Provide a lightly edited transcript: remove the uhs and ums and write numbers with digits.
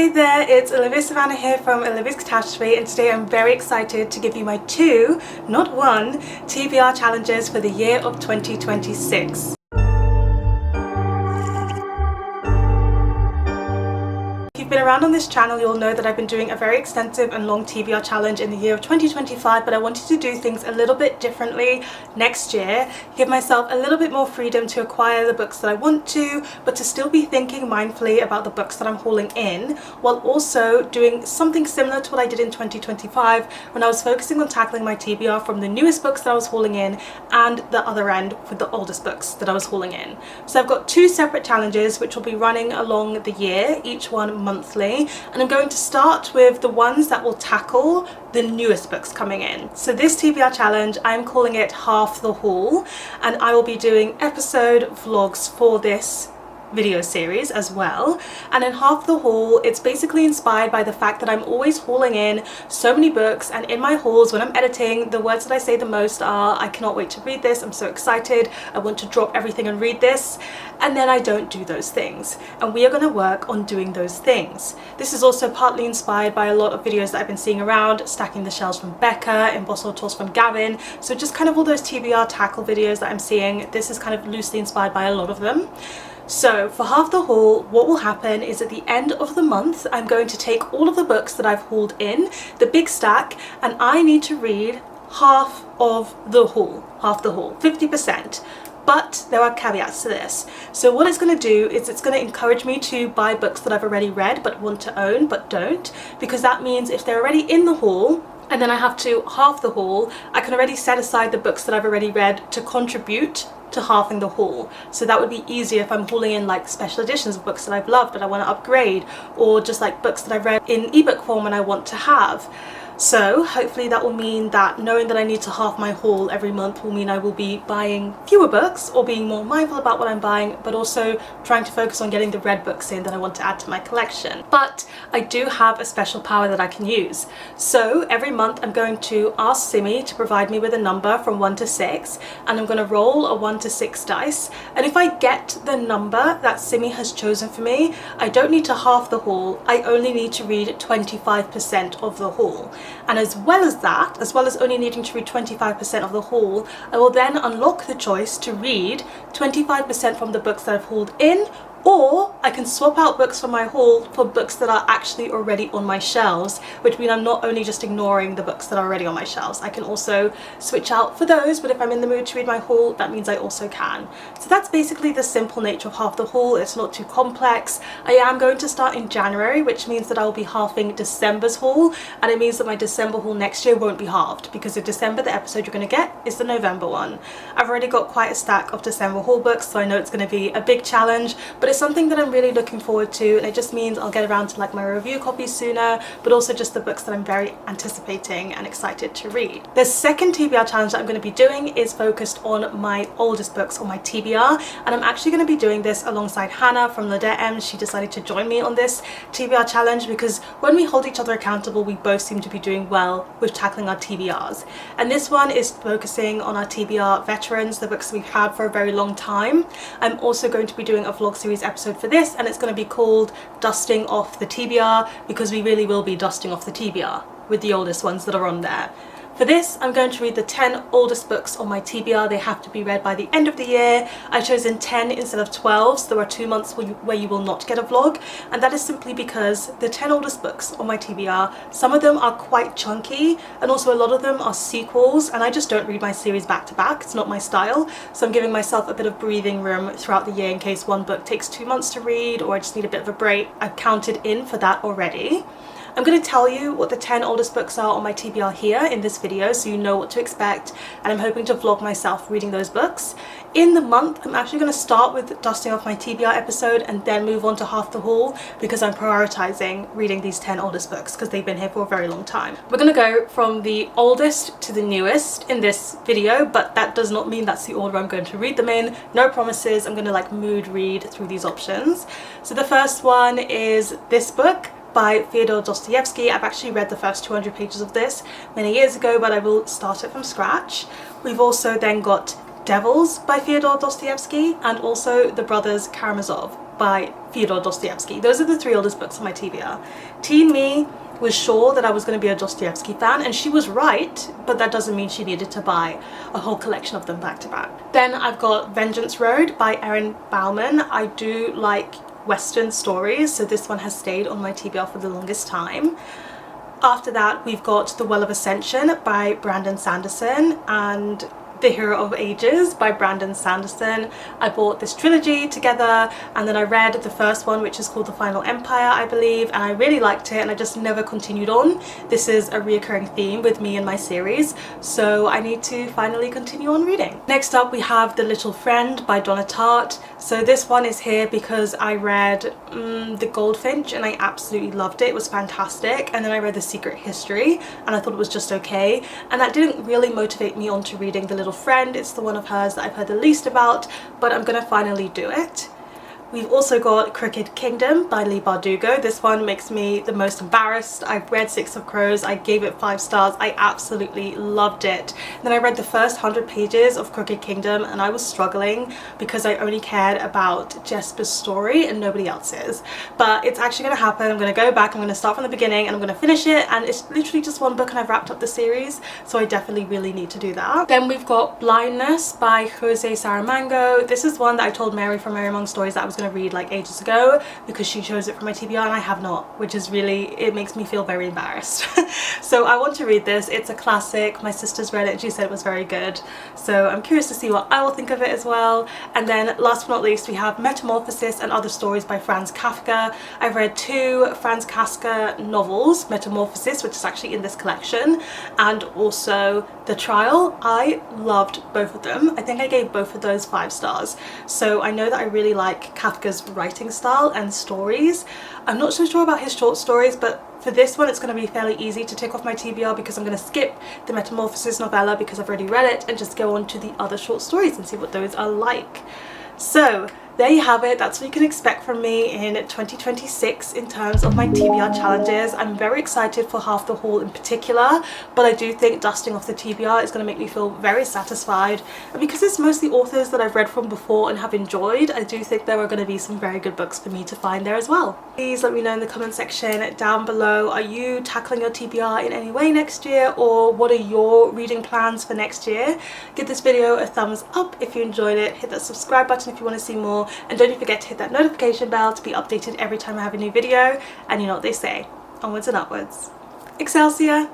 Hey there, it's Olivia-Savannah here from Olivia's Catastrophe, and today I'm very excited to give you my 2, not 1, TBR challenges for the year of 2026. If you've been around on this channel, you'll know that I've been doing a very extensive and long TBR challenge in the year of 2025, but I wanted to do things a little bit differently next year, give myself a little bit more freedom to acquire the books that I want to, but to still be thinking mindfully about the books that I'm hauling in, while also doing something similar to what I did in 2025 when I was focusing on tackling my TBR from the newest books that I was hauling in and the other end with the oldest books that I was hauling in. So I've got 2 separate challenges which will be running along the year, each one monthly, and I'm going to start with the ones that will tackle the newest books coming in. So this TBR challenge, I'm calling it Half the Haul, and I will be doing episode vlogs for this video series as well. And in Half the Haul, it's basically inspired by the fact that I'm always hauling in so many books, and in my hauls when I'm editing, the words that I say the most are I cannot wait to read this, I'm so excited, I want to drop everything and read this, and then I don't do those things, and we are going to work on doing those things. This is also partly inspired by a lot of videos that I've been seeing around, Stacking the Shelves from Becca, Emboss Tours from Gavin, so just kind of all those TBR tackle videos that I'm seeing, this is kind of loosely inspired by a lot of them. So for Half the Haul, what will happen is at the end of the month, I'm going to take all of the books that I've hauled in, the big stack, and I need to read half of the haul, 50%. But there are caveats to this. So what it's going to do is it's going to encourage me to buy books that I've already read but want to own but don't, because that means if they're already in the haul and then I have to half the haul, I can already set aside the books that I've already read to contribute to halving the haul. So that would be easier if I'm hauling in like special editions of books that I've loved that I want to upgrade, or just like books that I've read in ebook form and I want to have. So hopefully that will mean that knowing that I need to half my haul every month will mean I will be buying fewer books or being more mindful about what I'm buying, but also trying to focus on getting the read books in that I want to add to my collection. But I do have a special power that I can use. So every month I'm going to ask Simi to provide me with a number from 1 to 6, and I'm going to roll a 1 to 6 dice, and if I get the number that Simi has chosen for me, I don't need to half the haul, I only need to read 25% of the haul. And as well as that, as well as only needing to read 25% of the haul, I will then unlock the choice to read 25% from the books that I've hauled in, or I can swap out books from my haul for books that are actually already on my shelves, which means I'm not only just ignoring the books that are already on my shelves, I can also switch out for those, but if I'm in the mood to read my haul, that means I also can. So that's basically the simple nature of Half the Haul. It's not too complex. I am going to start in January, which means that I will be halving December's haul, and it means that my December haul next year won't be halved, because in December the episode you're going to get is the November one. I've already got quite a stack of December haul books, so I know it's going to be a big challenge, but it's something that I'm really looking forward to, and it just means I'll get around to like my review copies sooner, but also just the books that I'm very anticipating and excited to read. The second TBR challenge that I'm going to be doing is focused on my oldest books, on my TBR, and I'm actually going to be doing this alongside Hannah from Ladette M. She decided to join me on this TBR challenge because when we hold each other accountable, we both seem to be doing well with tackling our TBRs. And this one is focusing on our TBR veterans, the books we've had for a very long time. I'm also going to be doing a vlog series episode for this, and it's going to be called Dusting Off the TBR, because we really will be dusting off the TBR with the oldest ones that are on there. For this, I'm going to read the 10 oldest books on my TBR. They have to be read by the end of the year. I've chosen 10 instead of 12, so there are 2 months where you will not get a vlog, and that is simply because the 10 oldest books on my TBR, some of them are quite chunky, and also a lot of them are sequels, and I just don't read my series back to back. It's not my style, so I'm giving myself a bit of breathing room throughout the year in case one book takes 2 months to read or I just need a bit of a break. I've counted in for that already. I'm going to tell you what the 10 oldest books are on my TBR here in this video, so you know what to expect, and I'm hoping to vlog myself reading those books. In the month, I'm actually going to start with dusting off my TBR episode and then move on to Half the Haul, because I'm prioritizing reading these 10 oldest books because they've been here for a very long time. We're going to go from the oldest to the newest in this video, but that does not mean that's the order I'm going to read them in. No promises. I'm going to like mood read through these options. So the first one is this book by Fyodor Dostoevsky. I've actually read the first 200 pages of this many years ago, but I will start it from scratch. We've also then got Devils by Fyodor Dostoevsky, and also The Brothers Karamazov by Fyodor Dostoevsky. Those are the 3 oldest books on my TBR. Teen me was sure that I was going to be a Dostoevsky fan, and she was right, but that doesn't mean she needed to buy a whole collection of them back to back. Then I've got Vengeance Road by Erin Bauman. I do like Western stories, so this one has stayed on my TBR for the longest time. After that, we've got The Well of Ascension by Brandon Sanderson and The Hero of Ages by Brandon Sanderson. I bought this trilogy together, and then I read the first one, which is called The Final Empire, I believe, and I really liked it, and I just never continued on. This is a reoccurring theme with me and my series, so I need to finally continue on reading. Next up, we have The Little Friend by Donna Tartt. So this one is here because I read The Goldfinch and I absolutely loved it. It was fantastic. And then I read The Secret History and I thought it was just okay. And that didn't really motivate me onto reading The Little Friend. It's the one of hers that I've heard the least about, but I'm gonna finally do it. We've also got Crooked Kingdom by Leigh Bardugo. This one makes me the most embarrassed. I've read Six of Crows. I gave it 5 stars. I absolutely loved it. And then I read the first 100 pages of Crooked Kingdom and I was struggling because I only cared about Jesper's story and nobody else's. But it's actually going to happen. I'm going to go back. I'm going to start from the beginning and I'm going to finish it. And it's literally just one book and I've wrapped up the series. So I definitely really need to do that. Then we've got Blindness by Jose Saramago. This is one that I told Mary from Mary Among Stories that I was going to read like ages ago because she chose it for my TBR and I have not, which is really, it makes me feel very embarrassed. So I want to read this. It's a classic. My sister's read it and she said it was very good, so I'm curious to see what I will think of it as well. And then last but not least, we have Metamorphosis and Other Stories by Franz Kafka. I've read 2 Franz Kafka novels, Metamorphosis, which is actually in this collection, and also The Trial. I loved both of them. I think I gave both of those 5 stars. So I know that I really like Kafka's writing style and stories. I'm not so sure about his short stories, but for this one it's going to be fairly easy to tick off my TBR because I'm going to skip the Metamorphosis novella because I've already read it and just go on to the other short stories and see what those are like. So there you have it. That's what you can expect from me in 2026 in terms of my TBR challenges. I'm very excited for half the haul in particular, but I do think dusting off the TBR is going to make me feel very satisfied. And because it's mostly authors that I've read from before and have enjoyed, I do think there are going to be some very good books for me to find there as well. Please let me know in the comment section down below, are you tackling your TBR in any way next year, or what are your reading plans for next year? Give this video a thumbs up if you enjoyed it, hit that subscribe button if you want to see more, and don't forget to hit that notification bell to be updated every time I have a new video. And you know what they say, onwards and upwards. Excelsior!